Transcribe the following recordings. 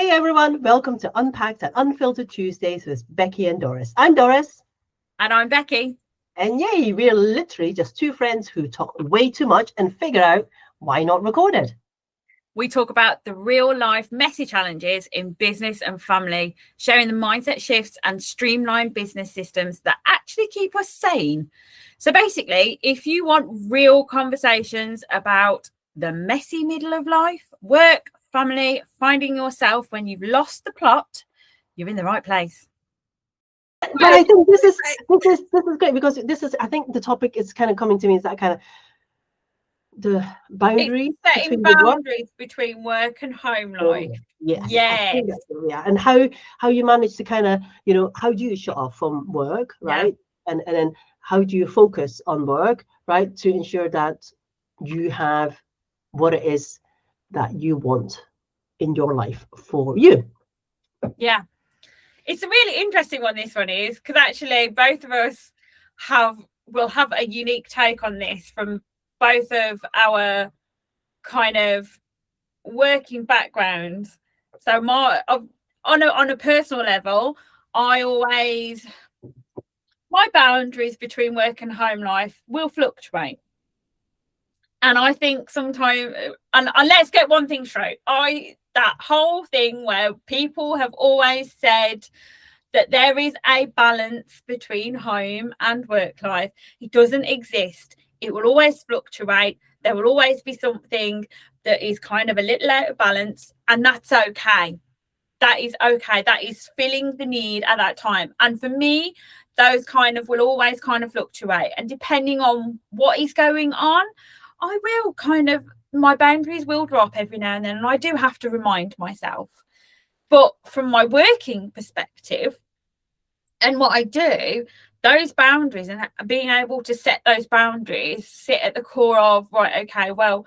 Hey everyone, welcome to Unpacked and Unfiltered Tuesdays with Becky and Doris. I'm Doris. And I'm Becky. And yay, we're literally just two friends who talk way too much and figure out why not record it. We talk about the real life messy challenges in business and family, sharing the mindset shifts and streamlined business systems that actually keep us sane. So basically, if you want real conversations about the messy middle of life, work, family, finding yourself when you've lost the plot, you're in the right place. But I think this is great because I think the topic is kind of coming to me is that kind of the boundary setting boundaries between work and home life. Yes. And how you manage to kind of, how do you shut off from work, right? And then how do you focus on work, right, to ensure that you have what it is that you want in your life for you. It's a really interesting one, this one is, because actually both of us will have a unique take on this from both of our kind of working backgrounds. So on a personal level, my boundaries between work and home life will fluctuate. And I think sometimes, and let's get one thing straight, that whole thing where people have always said that there is a balance between home and work life, it doesn't exist. It will always fluctuate. There will always be something that is kind of a little out of balance, and that's okay. That is okay. That is filling the need at that time. And for me, those kind of will always kind of fluctuate. And depending on what is going on, I will my boundaries will drop every now and then. And I do have to remind myself. But from my working perspective and what I do, those boundaries and being able to set those boundaries sit at the core of, right, okay, well,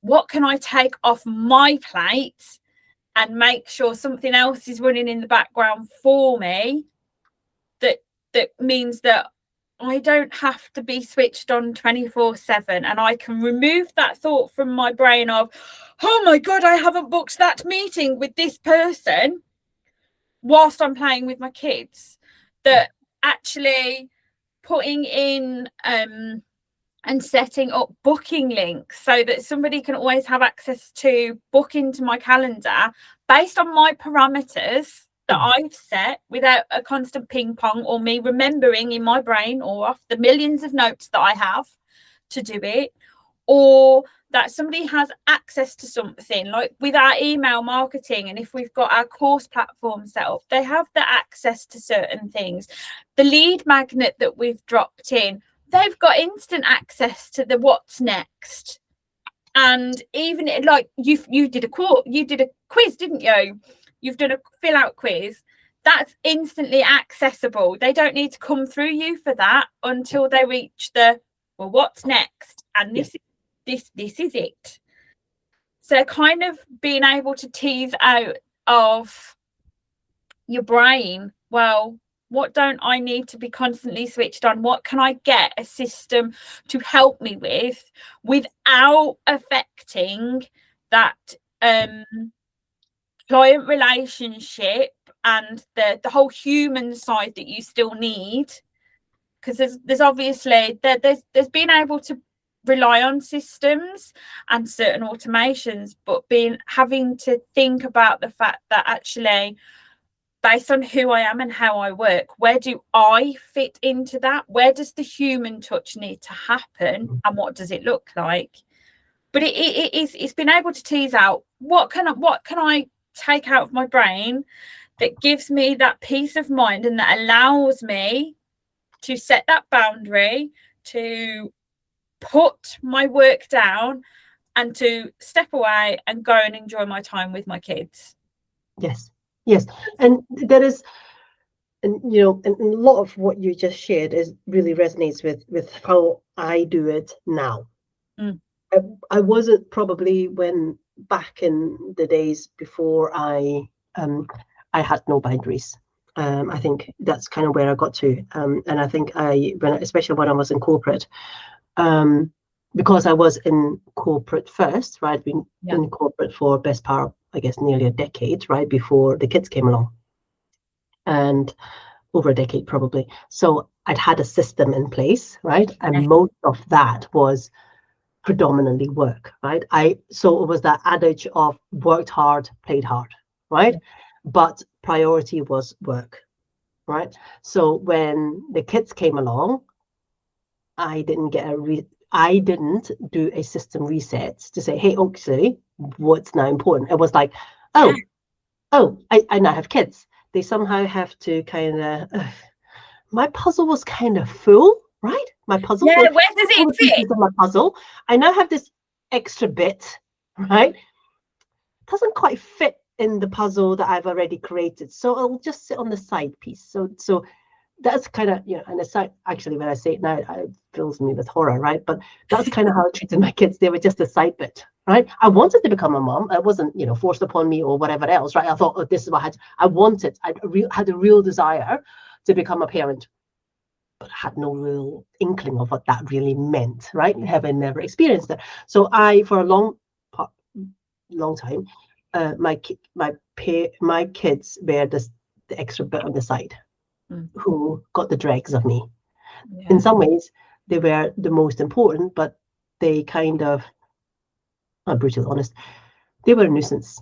what can I take off my plate and make sure something else is running in the background for me that means that I don't have to be switched on 24/7, and I can remove that thought from my brain of, oh my God, I haven't booked that meeting with this person whilst I'm playing with my kids. That actually putting in and setting up booking links so that somebody can always have access to book into my calendar based on my parameters that I've set, without a constant ping pong or me remembering in my brain or off the millions of notes that I have to do it, or that somebody has access to something like with our email marketing. And if we've got our course platform set up, they have the access to certain things. The lead magnet that we've dropped in, they've got instant access to the what's next. And even like you did a quiz, didn't you? You've done a fill out quiz. That's instantly accessible. They don't need to come through you for that until they reach what's next? And this is it. So kind of being able to tease out of your brain, well, what don't I need to be constantly switched on? What can I get a system to help me with without affecting that client relationship and the whole human side that you still need? Because there's obviously there's being able to rely on systems and certain automations, but having to think about the fact that actually, based on who I am and how I work, where do I fit into that? Where does the human touch need to happen, and what does it look like? But it's been able to tease out what can I take out of my brain that gives me that peace of mind and that allows me to set that boundary, to put my work down and to step away and go and enjoy my time with my kids. Yes. And that is, and a lot of what you just shared really resonates with how I do it now. I wasn't probably when back in the days before I had no boundaries. I think that's kind of where I got to, and I think especially when I was in corporate, because I was in corporate first, right? Been in corporate for best part I guess, nearly a decade, right, before the kids came along. And over a decade, probably. So I'd had a system in place, right? And most of that was predominantly work, right? So it was that adage of worked hard, played hard, right? But priority was work, right? So when the kids came along, I didn't do a system reset to say, hey, actually, what's now important? It was like, I now have kids. They somehow have to kind of, my puzzle was kind of full, right? My puzzle. Yeah, where does it fit? Of my puzzle. I now have this extra bit, right? It doesn't quite fit in the puzzle that I've already created. So it'll just sit on the side piece. So that's kind of, and it's actually, when I say it now, it fills me with horror, right? But that's kind of how I treated my kids. They were just a side bit, right? I wanted to become a mom. It wasn't, forced upon me or whatever else, right? I thought, this is what I had a real desire to become a parent, but had no real inkling of what that really meant, right? Having never experienced it. So for a long time, my kids were the extra bit on the side, who got the dregs of me. Yeah. In some ways, they were the most important, but they kind of, I'm brutally honest, they were a nuisance,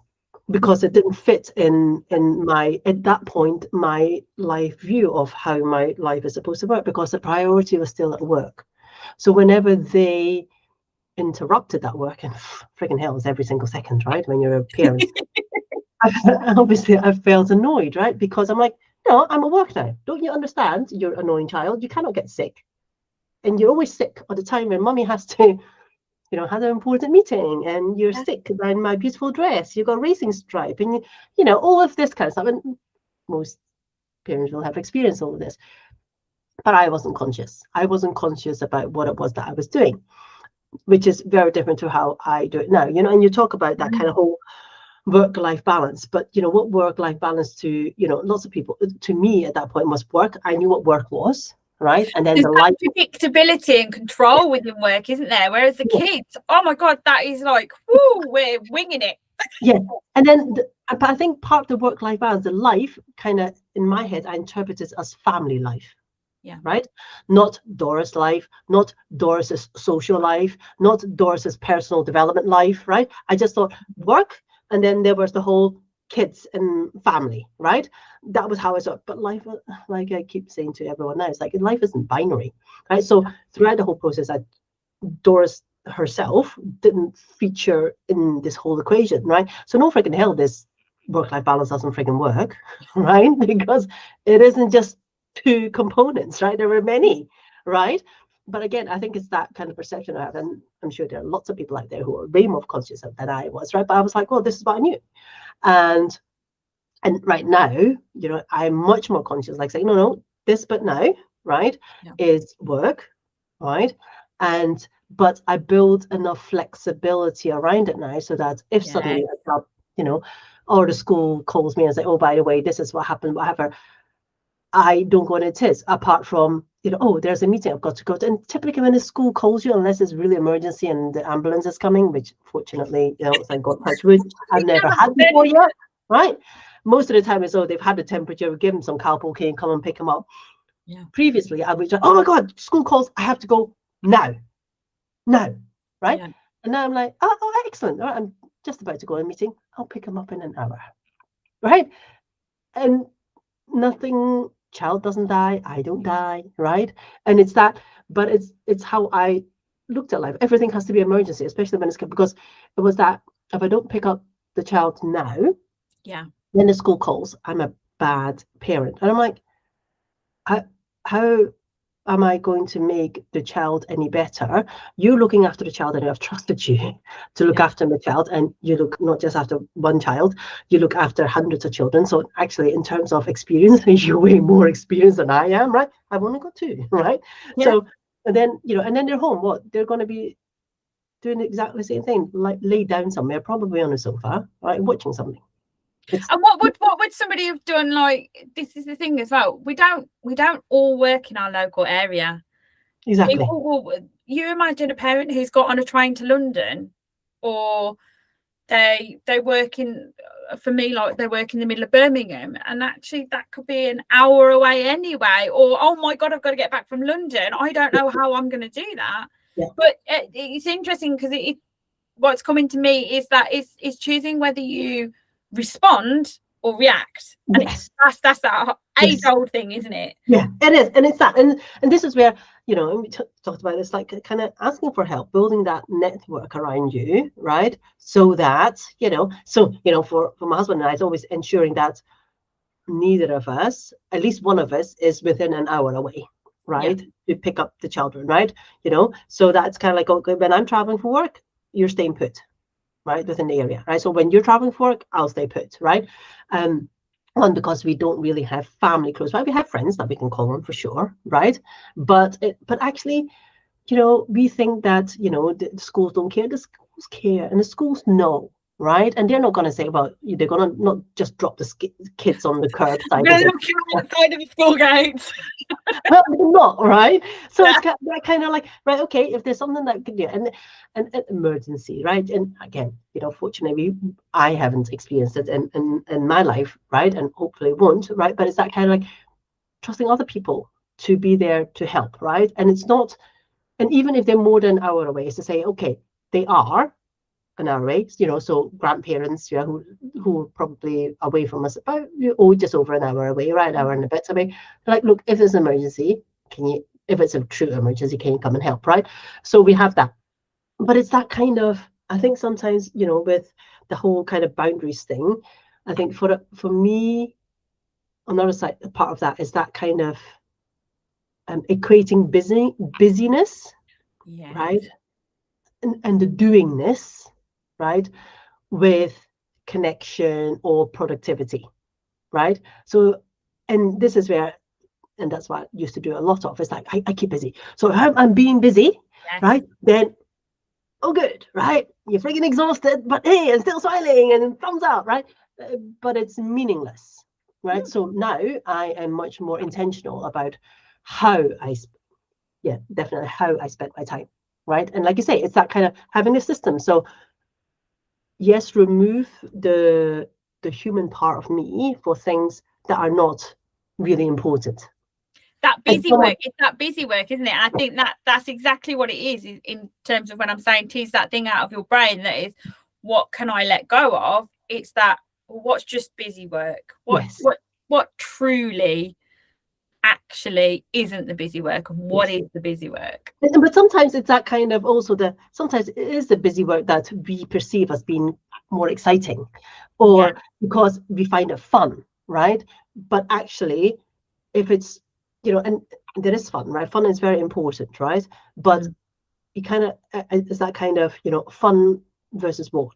because it didn't fit in my, at that point, my life view of how my life is supposed to work, because the priority was still at work. So whenever they interrupted that work, and friggin' hell is every single second, right, when you're a parent, obviously I felt annoyed, right, because I'm like, no, I'm at work now. Don't you understand, you're an annoying child? You cannot get sick. And you're always sick at the time when mummy has to, had an important meeting, and you're sick in my beautiful dress, you've got a racing stripe, and all of this kind of stuff. And most parents will have experienced all of this. But I wasn't conscious. I wasn't conscious about what it was that I was doing, which is very different to how I do it now. And you talk about that kind of whole work-life balance, but what work-life balance to lots of people, to me at that point, was work. I knew what work was, right? And then there's predictability and control within work, isn't there? Whereas the kids, oh my god, that is like, whoo, we're winging it. Yeah. And then but I think part of the work-life balance, the life, kind of in my head, I interpret it as family life. Yeah. Right? Not Doris' life, not Doris's social life, not Doris's personal development life, right? I just thought work, and then there was the whole kids and family, right? That was how I saw it. But life, like I keep saying to everyone now, it's like life isn't binary, right? So throughout the whole process, Doris herself didn't feature in this whole equation, right? So no freaking hell, this work-life balance doesn't freaking work, right? Because it isn't just two components, right? There were many, right? But again, I think it's that kind of perception I have, and I'm sure there are lots of people out there who are way more conscious than I was, right? But I was like, well, this is what I knew. And right now, I'm much more conscious, like saying, no, this bit now, right, is work, right? But I build enough flexibility around it now, so that if suddenly, or the school calls me and say, oh, by the way, this is what happened, whatever, I don't go on it is, apart from, oh, there's a meeting I've got to go to. And typically when the school calls you, unless it's really emergency and the ambulance is coming, which fortunately, thank God, touch wood, I've never had before yet, right? Most of the time it's, they've had a temperature, we give them some Calpol and come and pick them up. Yeah. Previously, I would just, oh my God, school calls, I have to go now, right? Yeah. And now I'm like, oh, excellent. All right, I'm just about to go to a meeting. I'll pick them up in an hour, right? And nothing, child doesn't die, I don't die, right? And it's that, but it's how I looked at life. Everything has to be emergency, especially when it's, because it was that if I don't pick up the child now, then the school calls, I'm a bad parent. And I'm like, how am I going to make the child any better? You looking after the child, and I've trusted you to look after my child, and you look not just after one child, you look after hundreds of children. So actually, in terms of experience, you're way more experienced than I am, right? I've only got two, right? Yeah. So, and then they're home. What? They're going to be doing exactly the same thing, like laid down somewhere, probably on a sofa, right, watching something. And what would somebody have done? Like, this is the thing as well. We don't all work in our local area. Exactly. You imagine a parent who's got on a train to London, or they work in, for me, like they work in the middle of Birmingham, and actually that could be an hour away anyway. Or, oh my God, I've got to get back from London, I don't know how I'm going to do that. But it's interesting, because what's coming to me is that it's choosing whether you respond or react. And that's that age-old thing, isn't it? Yeah, it is. And it's that, and this is where, you know, we talked about this, like kind of asking for help, building that network around you, right? So that, you know, for my husband and I, it's always ensuring that neither of us, at least one of us, is within an hour away, right? To pick up the children, right? You know, so that's kind of like, okay, when I'm traveling for work, you're staying put, right, within the area, right? So when you're traveling for work, I'll stay put, right? One, because we don't really have family close by. We have friends that we can call on for sure, right? But actually, you know, we think that, you know, the schools don't care. The schools care, and the schools know, right? And they're not going to say, well, they're going to not just drop the kids on the curbside. They're looking outside of the school gates. Well, not, right? So it's kind of like, right, okay, if there's something that could do, and an emergency, right? And again, you know, fortunately, I haven't experienced it in my life, right? And hopefully won't, right? But it's that kind of like trusting other people to be there to help, right? And it's not, and even if they're more than an hour away, is to say, okay, they are an hour away, you know, so grandparents, you know, who are probably away from us about, just over an hour away, right, an hour and a bit away. Like, look, if there's an emergency, if it's a true emergency, can you come and help, right? So we have that. But it's that kind of, I think sometimes, you know, with the whole kind of boundaries thing, I think for me, another side, part of that is that kind of equating busyness, right, and the doingness, right, with connection or productivity, right? So, and this is where, and that's what I used to do a lot of, it's like, I keep busy. So if I'm being busy, right, then, oh, good, right? You're freaking exhausted, but hey, I'm still smiling and thumbs up, right? But it's meaningless, right? So now I am much more intentional about how definitely how I spend my time, right? And like you say, it's that kind of having a system. So yes, remove the human part of me for things that are not really important. That busy work, it's that busy work, isn't it? And I think that's exactly what it is in terms of when I'm saying tease that thing out of your brain, that is, what can I let go of? It's that, what's just busy work? What truly actually isn't the busy work, and what is the busy work? But sometimes it's that kind of also sometimes it is the busy work that we perceive as being more exciting, or because we find it fun, right? But actually, if it's, you know, and there is fun, right? Fun is very important, right? But you kind of, it's that kind of, you know, fun versus what?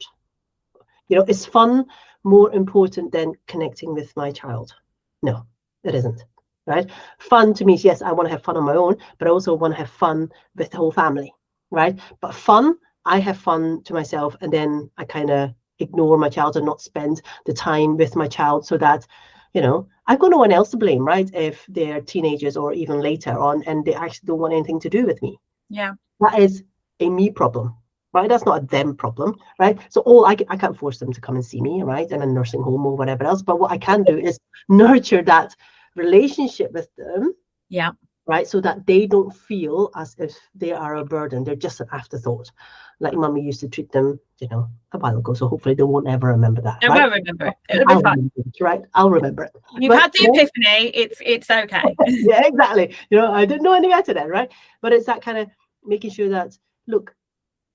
You know, is fun more important than connecting with my child? No, it isn't, right? Fun to me is, yes, I want to have fun on my own, but I also want to have fun with the whole family, right? But fun, I have fun to myself, and then I kind of ignore my child and not spend the time with my child, so that, you know, I've got no one else to blame, right? If they're teenagers or even later on and they actually don't want anything to do with me. Yeah. That is a me problem, right? That's not a them problem, right? So I can't force them to come and see me, right? In a nursing home or whatever else. But what I can do is nurture that relationship with them. Yeah. Right, so that they don't feel as if they are a burden. They're just an afterthought, like Mummy used to treat them, you know, a while ago. So hopefully they won't ever remember that. They won't remember it. It'll be fine. Right, I'll remember it. You've had the epiphany. It's okay. Yeah, exactly. You know, I didn't know any better then, right? But it's that kind of making sure that, look,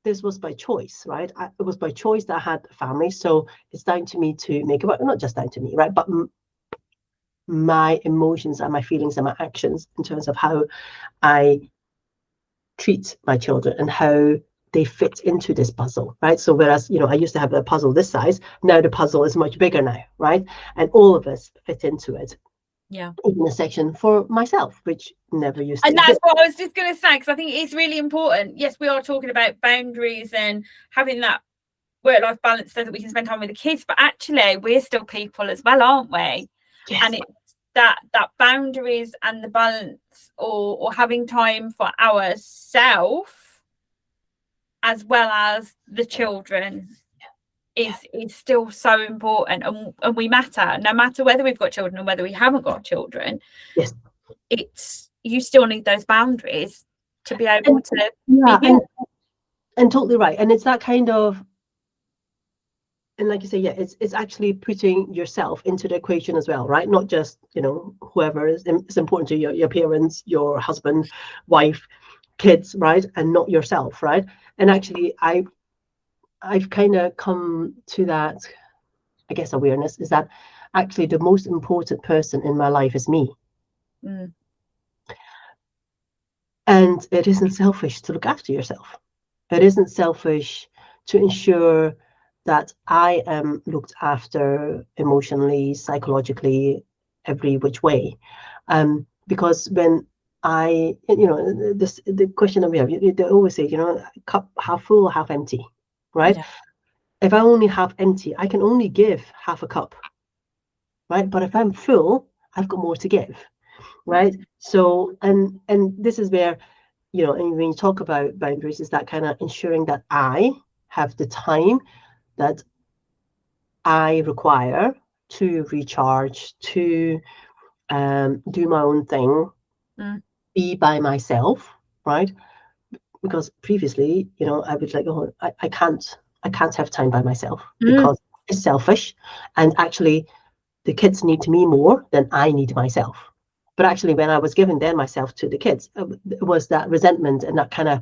this was by choice, right? It was by choice that I had a family. So it's down to me to make it work. Not just down to me, right? But my emotions and my feelings and my actions in terms of how I treat my children and how they fit into this puzzle, right? So whereas, you know, I used to have a puzzle this size, now the puzzle is much bigger now, right? And all of us fit into it. Yeah. In a section for myself, which never used to. And that's what I was just going to say, because I think it's really important. Yes, we are talking about boundaries and having that work-life balance so that we can spend time with the kids, but actually we're still people as well, aren't we? Yes. And it's that boundaries and the balance, or having time for ourselves as well as the children. is still so important, and we matter, no matter whether we've got children or whether we haven't got children. Yes, it's, you still need those boundaries to be able to yeah, be and totally right. And it's that kind of, and like you say, yeah, it's actually putting yourself into the equation as well, right? Not just, you know, whoever is important to your parents, your husband, wife, kids, right? And not yourself, right? And actually, I've kind of come to that, I guess, awareness is that actually the most important person in my life is me. And it isn't selfish to look after yourself. It isn't selfish to ensure that I am looked after emotionally, psychologically, every which way. Because when I, you know, the question that we have, they always say, you know, cup half full or half empty, right? Yeah. If I only half empty, I can only give half a cup, right? But if I'm full, I've got more to give, right? So, and this is where, you know, and when you talk about boundaries, is that kind of ensuring that I have the time that I require to recharge, to do my own thing, be by myself, right? Because previously, you know, I was like, oh, I can't have time by myself because it's selfish, and actually the kids need me more than I need myself. But actually, when I was giving then myself to the kids, it was that resentment and that kind of,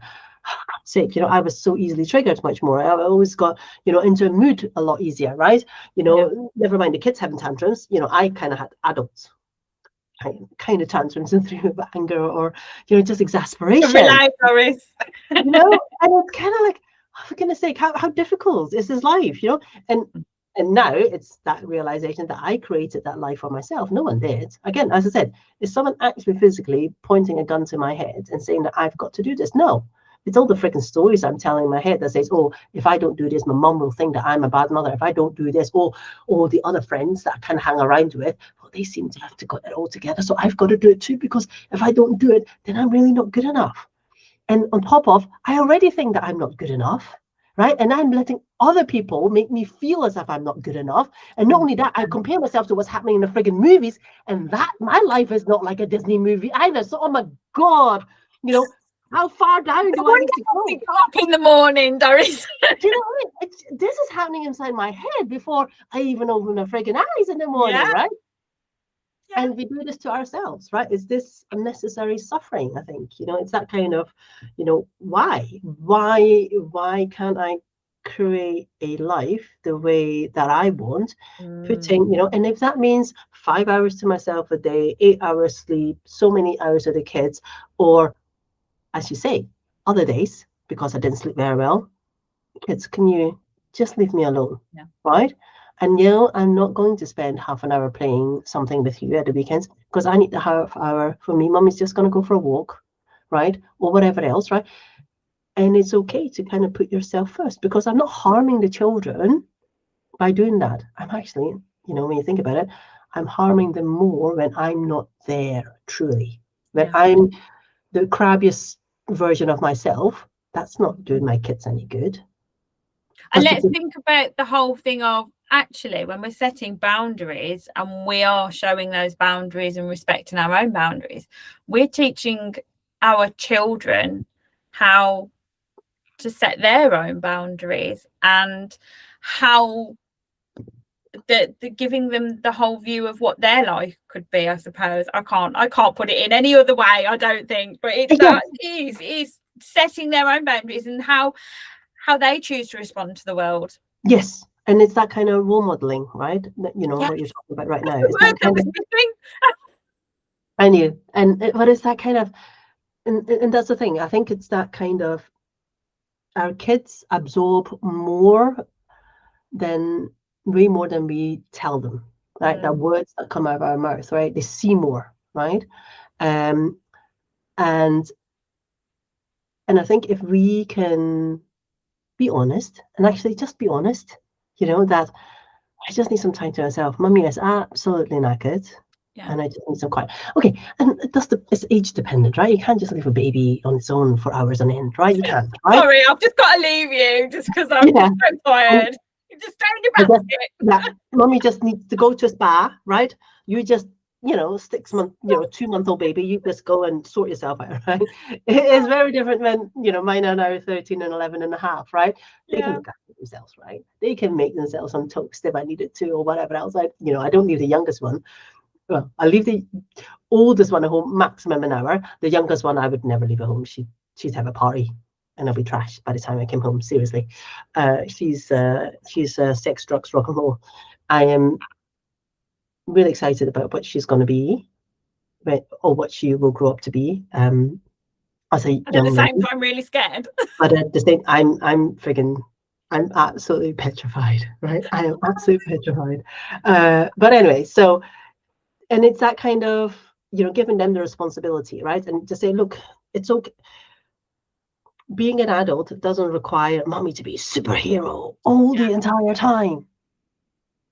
sake, you know, I was so easily triggered much more. I always got, you know, into a mood a lot easier, right? You know, never mind the kids having tantrums, you know, I kind of had adults kind of tantrums and through anger or, you know, just exasperation. Doris. You know, and it's kind of like, oh, for goodness sake, how difficult is this life, you know? And now it's that realization that I created that life for myself. No one did. Again, as I said, if someone actually physically pointing a gun to my head and saying that I've got to do this, no. It's all the freaking stories I'm telling in my head that says, oh, if I don't do this, my mum will think that I'm a bad mother. If I don't do this, or the other friends that I can hang around with, well, they seem to have to got it all together. So I've got to do it too, because if I don't do it, then I'm really not good enough. And on top of, I already think that I'm not good enough, right? And I'm letting other people make me feel as if I'm not good enough. And not only that, I compare myself to what's happening in the friggin' movies, and that my life is not like a Disney movie either. So, oh my God, you know, how far down do I need to go? Wake up in the morning, Doris. Do you know what I mean? This is happening inside my head before I even open my friggin' eyes in the morning, right? Yeah. And we do this to ourselves, right? Is this unnecessary suffering? I think, you know, it's that kind of, you know, why can't I create a life the way that I want, putting, you know, and if that means 5 hours to myself a day, 8 hours sleep, so many hours of the kids, or as you say, other days, because I didn't sleep very well, kids, can you just leave me alone, right? And you know, I'm not going to spend half an hour playing something with you at the weekends, because I need the half hour for me. Mummy's just going to go for a walk, right? Or whatever else, right? And it's okay to kind of put yourself first, because I'm not harming the children by doing that. I'm actually, you know, when you think about it, I'm harming them more when I'm not there truly. When I'm the crabbiest version of myself, that's not doing my kids any good. And let's think about the whole thing of, actually, when we're setting boundaries and we are showing those boundaries and respecting our own boundaries, we're teaching our children how to set their own boundaries, and how the giving them the whole view of what their life could be, I suppose. I can't put it in any other way, I don't think, but it's that is setting their own boundaries and how they choose to respond to the world. Yes. And it's that kind of role modeling, right? You know, what you're talking about right now. It's that kind of, I knew. But it's that kind of, and that's the thing. I think it's that kind of, our kids absorb way more than we tell them, right? The words that come out of our mouth, right? They see more, right? And I think if we can be honest, and actually just be honest, you know, that I just need some time to myself. Mummy is absolutely knackered, and I just need some quiet. Okay, and it's age dependent, right? You can't just leave a baby on its own for hours on end, right? You can't. Right? Sorry, I've just got to leave you just because I'm so tired. just stay in your basket. Yeah, mommy just needs to go to a spa, right? You just, 6 month, 2-month-old baby, you just go and sort yourself out, right? It's very different when, mine are now 13 and 11 and a half, right? They can look after themselves, right? They can make themselves some toast if I needed to or whatever else. I don't leave the youngest one. Well, I leave the oldest one at home maximum an hour. The youngest one, I would never leave at home. She'd have a party and I'll be trashed by the time I came home. Seriously, she's sex, drugs, rock and roll. I am really excited about what she's going to be, or what she will grow up to be. As a young at the same time, really scared. But at the same, I'm absolutely petrified. Right, I am absolutely petrified. But anyway, so, and it's that kind of, giving them the responsibility, right, and to say, look, it's okay. Being an adult doesn't require mommy to be a superhero all the entire time,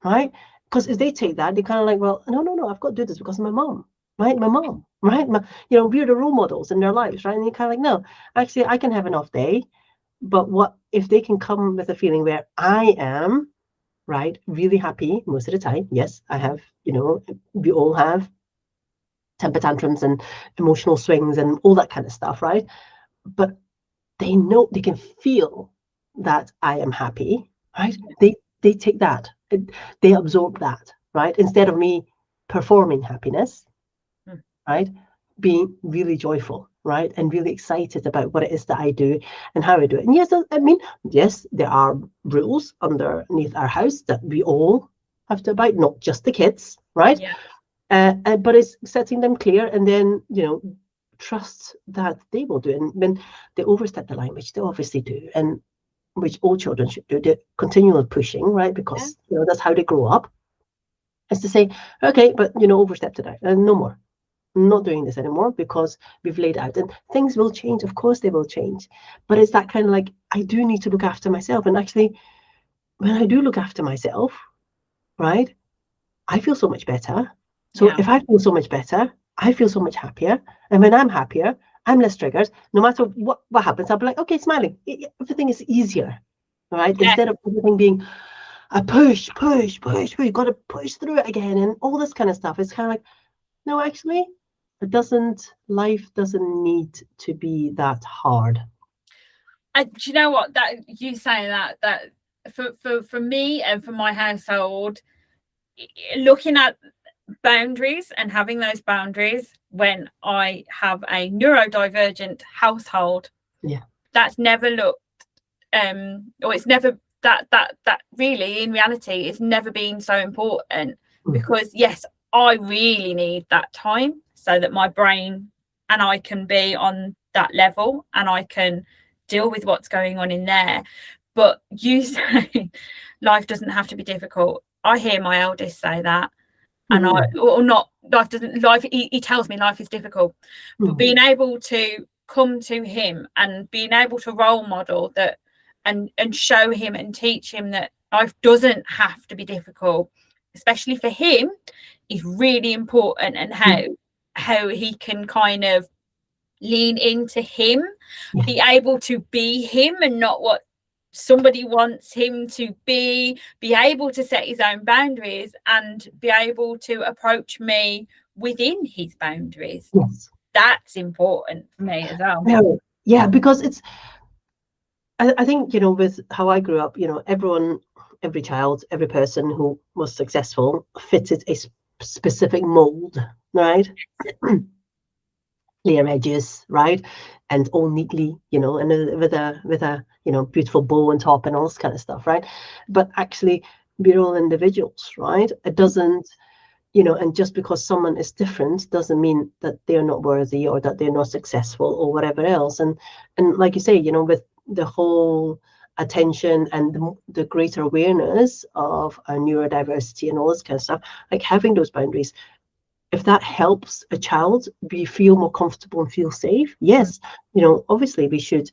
right? Because if they take that, they kind of like, well, no, I've got to do this because of my mom, right? My mom, right? We're the role models in their lives, right? And you're kind of like, no, actually, I can have an off day, but what if they can come with a feeling where I am, right, really happy most of the time? Yes, I have, we all have temper tantrums and emotional swings and all that kind of stuff, right? But they know, they can feel that I am happy, right? They take that, they absorb that, right? Instead of me performing happiness, right? Being really joyful, right? And really excited about what it is that I do and how I do it. And yes, there are rules underneath our house that we all have to abide, not just the kids, right? But it's setting them clear and then, trust that they will do it. And when they overstep the line, which they obviously do, and which all children should do, the continual pushing, right? Because that's how they grow up. Is to say, okay, but overstepped it, no more. I'm not doing this anymore because we've laid out, and things will change. Of course, they will change, but it's that kind of like, I do need to look after myself, and actually, when I do look after myself, right, I feel so much better. So if I feel so much better, I feel so much happier. And when I'm happier, I'm less triggered. No matter what happens, I'll be like, okay, smiling. Everything is easier, right? Instead of everything being a push, we've got to push through it again and all this kind of stuff. It's kind of like, no, actually, life doesn't need to be that hard. Do you know what? That you say that for me and for my household, looking at boundaries and having those boundaries when I have a neurodivergent household, that's never looked or it's never that really in reality it's never been so important, because yes, I really need that time so that my brain and I can be on that level and I can deal with what's going on in there. But you say life doesn't have to be difficult. I hear my eldest say that. And he tells me life is difficult, but being able to come to him and being able to role model that and show him and teach him that life doesn't have to be difficult, especially for him, is really important, and how he can kind of lean into him, be able to be him and not what somebody wants him to be able to set his own boundaries and be able to approach me within his boundaries. That's important for me as well. Because I think, with how I grew up, every child, every person who was successful fitted a specific mold, right? Clear edges, right, and all neatly, and with a beautiful bow on top and all this kind of stuff, right? But actually, we're all individuals, right? It doesn't, and just because someone is different doesn't mean that they're not worthy or that they're not successful or whatever else. And like you say, with the whole attention and the greater awareness of neurodiversity and all this kind of stuff, like having those boundaries, if that helps a child feel more comfortable and feel safe, yes, obviously we should,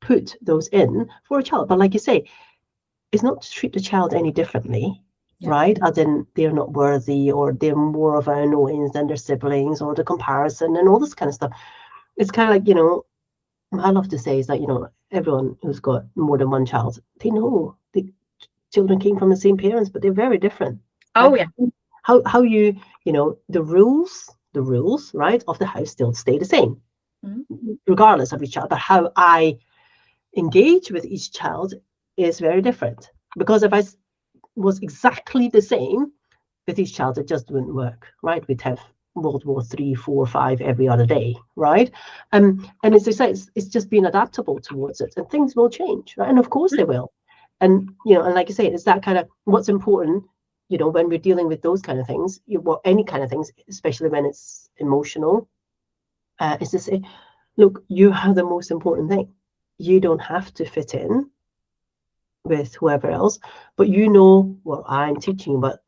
put those in for a child. But like you say, it's not to treat the child any differently, right? As in they're not worthy or they're more of an annoyance than their siblings or the comparison and all this kind of stuff. It's kind of like, I love to say is that, everyone who's got more than one child, they know children came from the same parents, but they're very different. Oh, yeah. How you know, the rules, right, of the house still stay the same, regardless of each other. How I engage with each child is very different. Because if I was exactly the same with each child, it just wouldn't work, right? We'd have World War 3, 4, 5 every other day, right? And as I say, it's just being adaptable towards it, and things will change, right? And of course they will. And you know, and like I say, it's that kind of what's important, you know, when we're dealing with those kind of things, well, any kind of things, especially when it's emotional, is to say, look, you have the most important thing. You don't have to fit in with whoever else, but you know what I'm teaching you what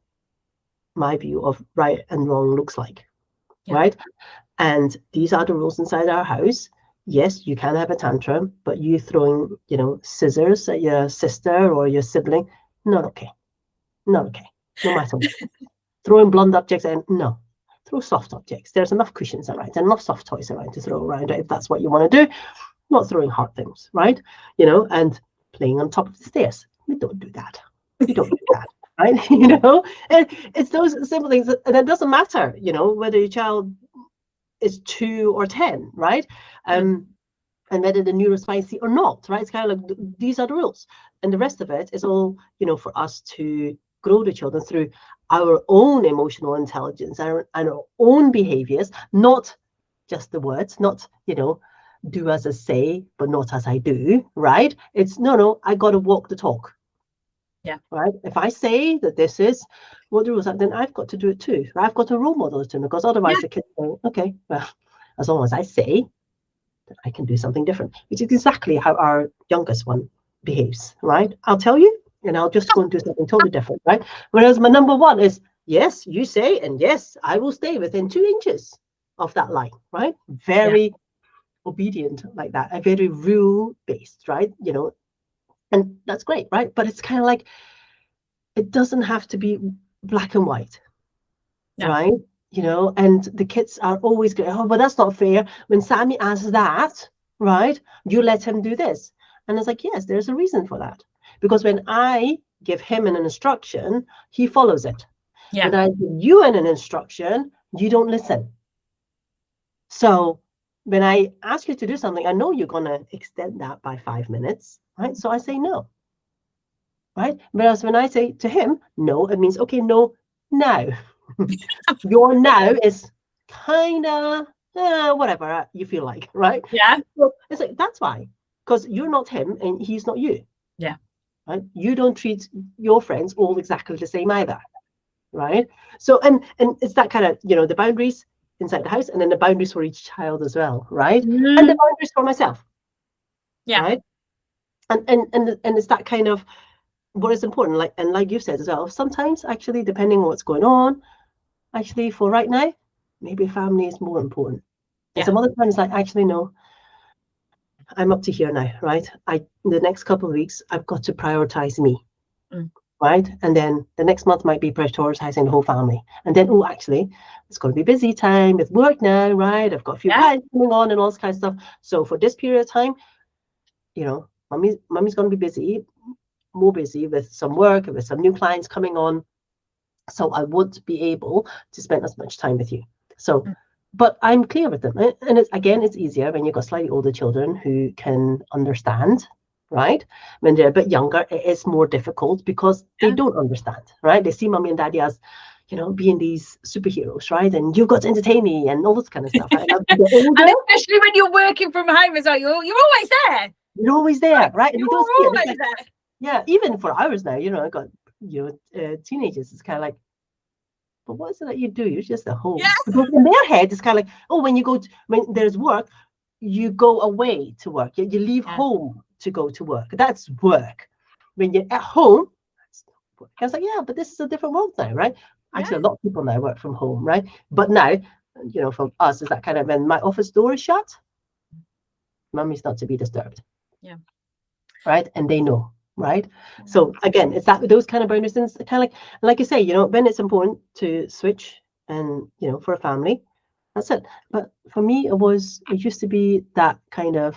my view of right and wrong looks like, right? And these are the rules inside our house. Yes, you can have a tantrum, but you throwing, you know, scissors at your sister or your sibling, not okay. Not okay. No matter what. Throwing blunt objects, and no. Throw soft objects. There's enough cushions around and enough soft toys around to throw around if that's what you want to do. Not throwing hard things, right? You know, and playing on top of the stairs. We don't do that. We don't do that, right? You know, and it's those simple things, and it doesn't matter, you know, whether your child is 2 or 10, right? And whether the neurospicy or not, right? It's kind of like these are the rules, and the rest of it is all, you know, for us to grow the children through our own emotional intelligence and our own behaviors, not just the words, not, you know, do as I say, but not as I do, right? It's no, I got to walk the talk. Yeah. Right. If I say that this is what the rules are, then I've got to do it too. I've got to role model it to them, because otherwise the kids go, okay, well, as long as I say that I can do something different, which is exactly how our youngest one behaves, right? I'll tell you, and I'll just go and do something totally different, right? Whereas my number one is, yes, you say, and yes, I will stay within 2 inches of that line, right? Very obedient like that, a very rule-based, right? You know, and that's great, right? But it's kind of like, it doesn't have to be black and white, right? You know, and the kids are always going, oh, but that's not fair. When Sammy asks that, right, you let him do this. And it's like, yes, there's a reason for that. Because when I give him an instruction, he follows it. When I give you an instruction, you don't listen. So when I ask you to do something, I know you're going to extend that by 5 minutes, right? So I say no. Right? Whereas when I say to him, no, it means, okay, no, now. Your now is kind of whatever you feel like, right? Yeah. So it's like, that's why. Because you're not him and he's not you. Yeah. Right? You don't treat your friends all exactly the same either. Right? So, and it's that kind of, you know, the boundaries inside the house, and then the boundaries for each child as well, right? And the boundaries for myself. Yeah. Right? And it's that kind of what is important, like you've said as well, sometimes actually, depending on what's going on, actually for right now, maybe family is more important. And some other times, like, actually, no, I'm up to here now, right? The next couple of weeks, I've got to prioritize me, right? And then the next month might be prioritizing the whole family. And then, oh, actually, it's going to be busy time with work now, right? I've got a few clients coming on and all this kind of stuff. So for this period of time, you know, mommy's going to be busy, more busy with some work and with some new clients coming on. So I won't be able to spend as much time with you. So, but I'm clear with them. And it's easier when you've got slightly older children who can understand, right? When they're a bit younger, it is more difficult because they don't understand, right? They see mommy and daddy as, you know, being these superheroes, right? And you've got to entertain me and all this kind of stuff. Right? And especially when you're working from home as well, you're always there. You're always there, right? And you're always there. Yeah, even for hours now, you know, I got, you know, teenagers, it's kind of like, but what is it that you do? You're just at home. Yes. Because in their head, it's kind of like, oh, when there's work, you go away to work. You leave home to go to work. That's work. When you're at home, that's work. I was like, yeah, but this is a different world now, right? Actually, a lot of people now work from home, right? But now, you know, from us, is that kind of when my office door is shut, mommy's not to be disturbed. Yeah. Right? And they know. Right. So again, it's those kind of boundaries, and kind of like you say, you know, when it's important to switch, and you know, for a family, that's it. But for me, it used to be that kind of,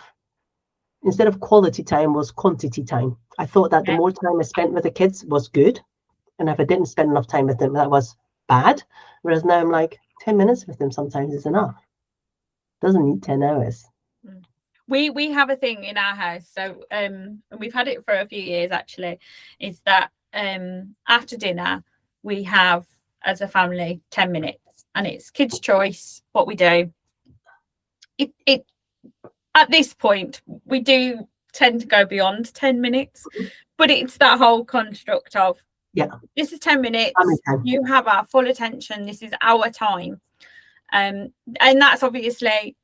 instead of quality time, was quantity time. I thought that the more time I spent with the kids was good. And if I didn't spend enough time with them, that was bad. Whereas now I'm like, 10 minutes with them sometimes is enough. Doesn't need 10 hours. We have a thing in our house, so and we've had it for a few years actually, is that after dinner we have as a family 10 minutes, and it's kids' choice what we do. It at this point we do tend to go beyond 10 minutes, but it's that whole construct of this is 10 minutes, you have our full attention, this is our time. And that's obviously,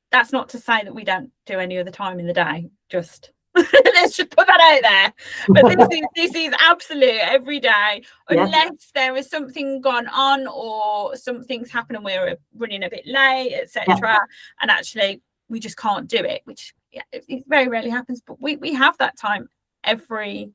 that's not to say that we don't do any other time in the day, just let's just put that out there. But this is absolute every day, unless there is something gone on or something's happened and we're running a bit late, etc. And actually we just can't do it, which it very rarely happens, but we have that time every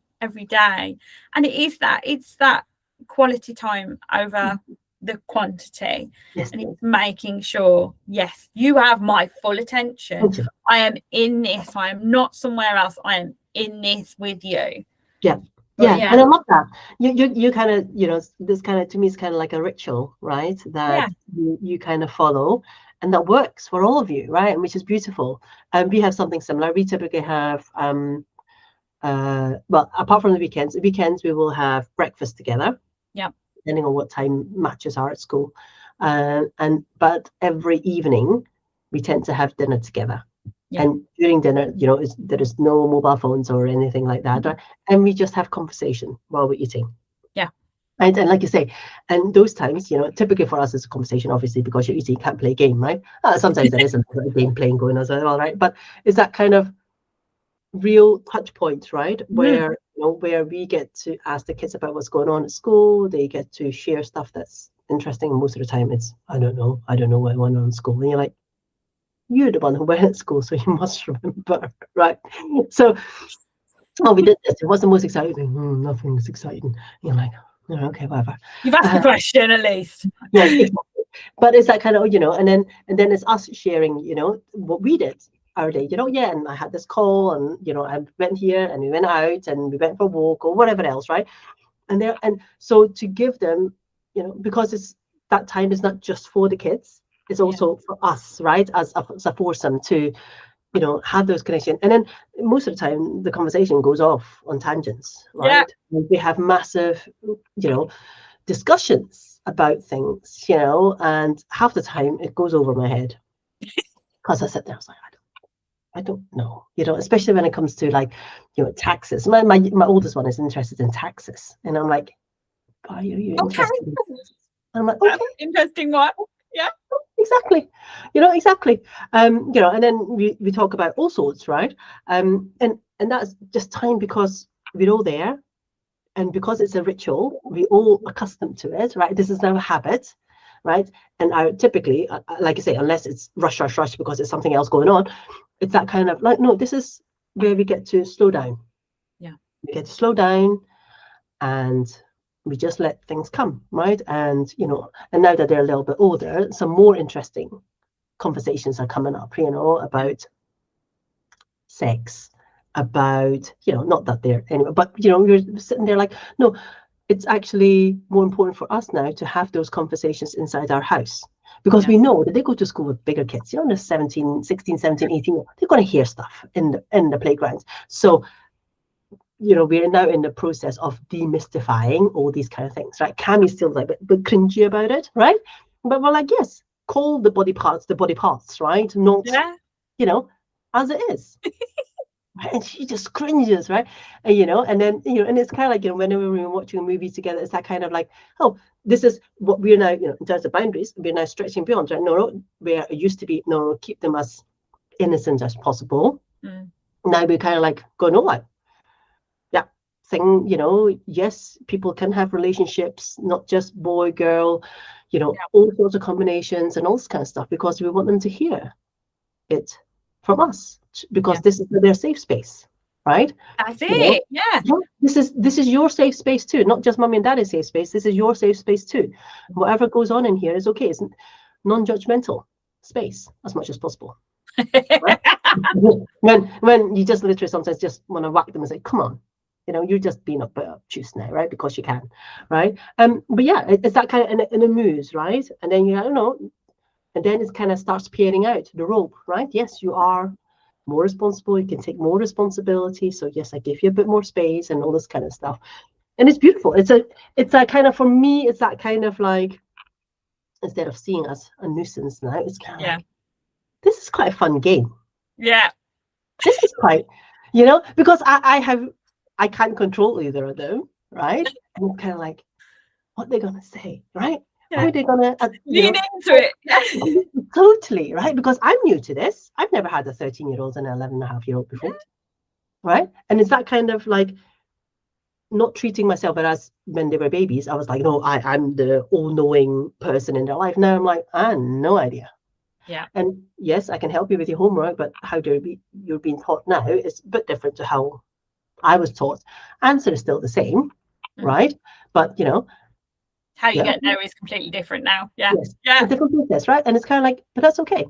day, and it's that quality time over the quantity. And it's making sure, yes, you have my full attention. I am in this, I am not somewhere else, I am in this with you. And I love that. You kind of, you know, this kind of, to me, is kind of like a ritual, right, that you kind of follow, and that works for all of you, right, and which is beautiful. And we have something similar. We typically have well, apart from the weekends we will have breakfast together, depending on what time matches are at school, but every evening we tend to have dinner together. And during dinner, you know, there is no mobile phones or anything like that, and we just have conversation while we're eating. And like you say, and those times, you know, typically for us it's a conversation, obviously, because you're eating, you can't play a game, right? Sometimes there is a game playing going on as well, right? But it's that kind of real touch point, right, where you know, where we get to ask the kids about what's going on at school. They get to share stuff that's interesting. Most of the time it's I don't know what went on in school, and you're like, you're the one who went at school, so you must remember, right? So, oh, we did this, it was the most exciting thing. Nothing's exciting. And you're like, oh, okay, whatever, you've asked the question at least. Exactly. But it's that kind of, you know, and then it's us sharing, you know, what we did our day, you know, and I had this call, and you know, I went here and we went out and we went for a walk or whatever else, right? And so to give them, you know, because it's that time is not just for the kids, it's also for us, right, as a foursome to, you know, have those connections. And then most of the time the conversation goes off on tangents, right? We have massive, you know, discussions about things, you know, and half the time it goes over my head because I sit there, I was like, I don't know, you know, especially when it comes to, like, you know, taxes. My oldest one is interested in taxes, and I'm like, why are you interested in taxes? I'm like, okay, interesting one. Exactly, you know, exactly. You know, and then we talk about all sorts, right? And that's just time, because we're all there, and because it's a ritual, we're all accustomed to it, right? This is now a habit, right? And I typically, like I say, unless it's rush because there's something else going on, it's that kind of like, no, this is where we get to slow down. We get to slow down, and we just let things come, right? And you know, and now that they're a little bit older, some more interesting conversations are coming up, you know, about sex, about, you know, not that they're anyway, but you know, you're sitting there like, no, it's actually more important for us now to have those conversations inside our house, because we know that they go to school with bigger kids, you know, they're 16, 17, 18, they're going to hear stuff in the playgrounds. So, you know, we're now in the process of demystifying all these kind of things, right? Cammie's still like a bit cringy about it, right? But we're like, yes, call the body parts, right? Not, you know, as it is. Right? And she just cringes, right? And, you know, and then, you know, and it's kind of like, you know, whenever we're watching a movie together, it's that kind of like, oh, this is what we're now, you know, in terms of boundaries, we're now stretching beyond, right? No, where it used to be, no, keep them as innocent as possible. Now we're kind of like going, oh, thing, you know, yes, people can have relationships, not just boy, girl, you know, all sorts of combinations and all this kind of stuff, because we want them to hear it from us, because this is their safe space, right? That's it. This is your safe space too, not just mommy and daddy's safe space. This is your safe space too. Whatever goes on in here is okay. It's non-judgmental space as much as possible. Right? when you just literally sometimes just want to whack them and say, come on, you're just being a bit obtuse now, right? Because you can, right? But yeah, it's that kind of in a moves, right? And then I don't know, and then it kind of starts pairing out the rope, right? Yes, you are more responsible. You can take more responsibility. So yes, I give you a bit more space and all this kind of stuff. And it's beautiful. It's that kind of, for me, it's that kind of like, instead of seeing us a nuisance now, it's kind of like, this is quite a fun game. Yeah. This is quite, because I can't control either of them, right? And I'm kind of like, what they're gonna say, right? How are they gonna lean into it? Totally, right? Because I'm new to this. I've never had a 13-year-old and an 11-and-a-half-year-old before, right? And it's that kind of like not treating myself, but as when they were babies, I was like, no, I'm the all-knowing person in their life. Now I'm like, I have no idea. Yeah. And yes, I can help you with your homework, but how you're being taught now is a bit different to how I was taught. Answer is still the same, right? But how you get there is completely different now. Yeah. Yes. Yeah. A different process, right? And it's kind of like, but that's okay.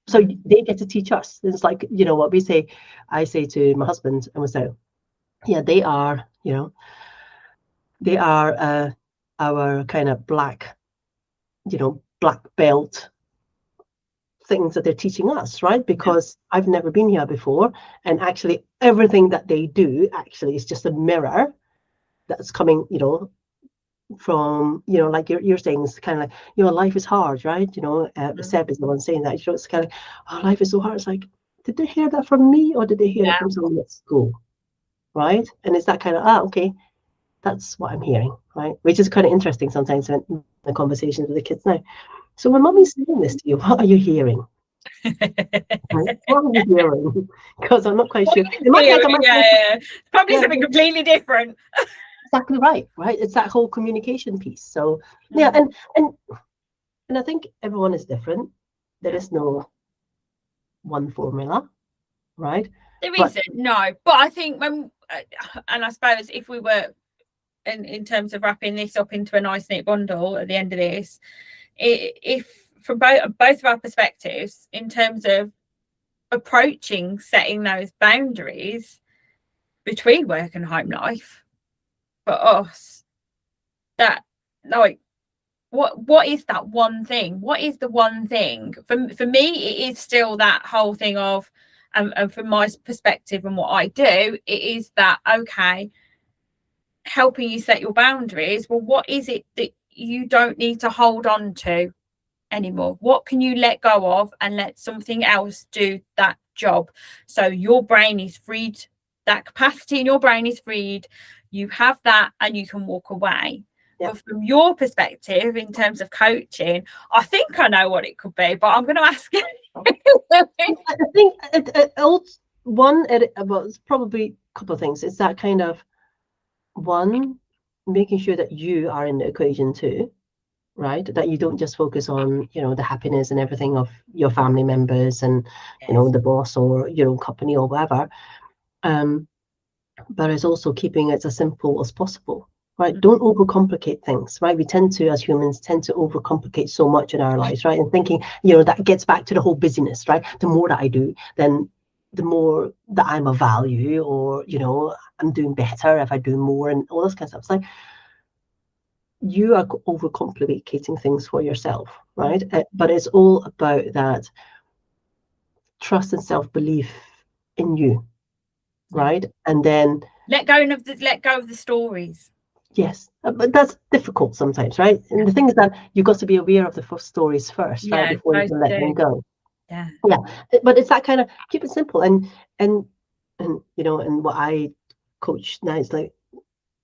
So they get to teach us. It's like, what we say, I say to my husband, and we say, yeah, they are, they are our kind of black belt things that they're teaching us, right? Because I've never been here before. And actually everything that they do actually is just a mirror that's coming, from, like you're saying, it's kind of like, life is hard, right? Seb is the one saying that, it's kind of, oh, life is so hard. It's like, did they hear that from me or did they hear it from someone at school, right? And it's that kind of, okay, that's what I'm hearing, right? Which is kind of interesting sometimes in the conversations with the kids now. So when mommy's saying this to you, what are you hearing? Right? What are you hearing? Because I'm not quite sure. Probably something completely different. Exactly right. It's that whole communication piece. So yeah, and I think everyone is different. There is no one formula, right? There isn't, no. But I think when, and I suppose if we were in terms of wrapping this up into a nice neat bundle at the end of this, if from both of our perspectives, in terms of approaching setting those boundaries between work and home life, for us, that like what is that one thing? What is the one thing? For me, it is still that whole thing of, and from my perspective and what I do, it is that, okay, helping you set your boundaries. Well, what is it that you don't need to hold on to anymore? What can you let go of and let something else do that job? So your brain is freed, that capacity in your brain is freed. You have that and you can walk away. But from your perspective, in terms of coaching, I think I know what it could be, but I'm going to ask you. I think it's probably a couple of things. It's that kind of, one, making sure that you are in the equation too, right? That you don't just focus on, the happiness and everything of your family members and, the boss or your own company or whatever. But it's also keeping it as simple as possible. Right? Don't overcomplicate things, right? We tend to, as humans, overcomplicate so much in our lives, right? And thinking, that gets back to the whole busyness, right? The more that I do, then the more that I'm of value, or, I'm doing better if I do more and all this kind of stuff. It's like, you are overcomplicating things for yourself, right? But it's all about that trust and self-belief in you, right? And then let go of the stories. Yes, but that's difficult sometimes, right? And the thing is that you've got to be aware of the first stories first, right, before you can let them go. Yeah. But it's that kind of, keep it simple, and and what I coach now is like,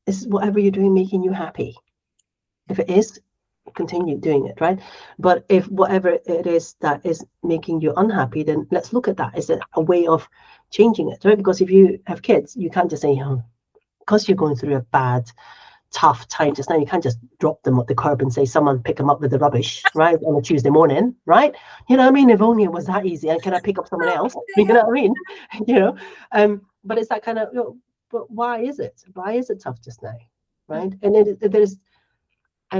is whatever you're doing making you happy? If it is, continue doing it, right? But if whatever it is that is making you unhappy, then let's look at that. Is it a way of changing it, right? Because if you have kids, you can't just say, because you're going through a bad, tough time just now, you can't just drop them at the curb and say, someone pick them up with the rubbish, right, on a Tuesday morning, right? If only it was that easy, and can I pick up someone else? You know what I mean? But it's that kind of, but why is it tough just now, right? And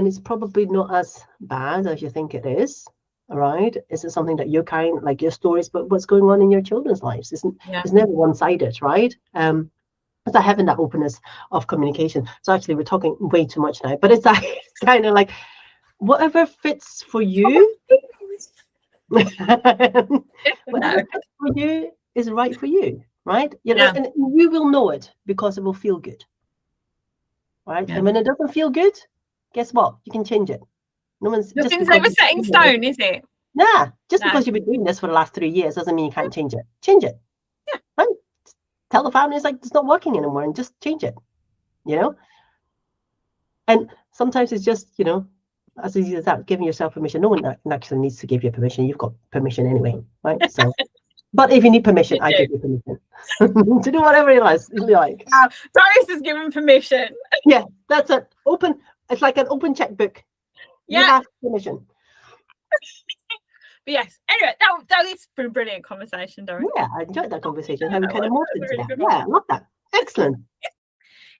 it's probably not as bad as you think it is, right? Is it something that you're carrying, like your stories, but what's going on in your children's lives? It's never one-sided, right? It's like having that openness of communication. So actually, we're talking way too much now, but it's like, kind of like whatever fits for you. Whatever fits for you is right for you, right? And you will know it because it will feel good, right? And when it doesn't feel good, guess what? You can change it. Nothing's ever set in stone, is it? Nah, just because you've been doing this for the last 3 years doesn't mean you can't change it. Change it. Yeah. Right? Tell the family it's not working anymore and just change it. And sometimes it's just, as easy as that, giving yourself permission. No one actually needs to give you permission. You've got permission anyway, right? So, but if you need permission, I give you permission to do whatever you like. Doris is given permission. Yeah, that's it. Open. It's like an open checkbook. You have permission. But yes, anyway, that was a brilliant conversation, Doris. Yeah, I enjoyed that conversation. How we kind of morphed into that. Yeah, I love that. Excellent.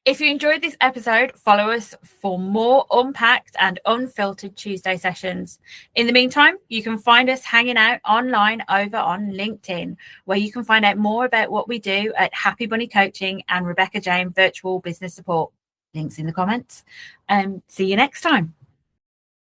If you enjoyed this episode, follow us for more unpacked and unfiltered Tuesday sessions. In the meantime, you can find us hanging out online over on LinkedIn, where you can find out more about what we do at Happy Bunny Coaching and Rebecca Jane Virtual Business Support. Links in the comments. See you next time.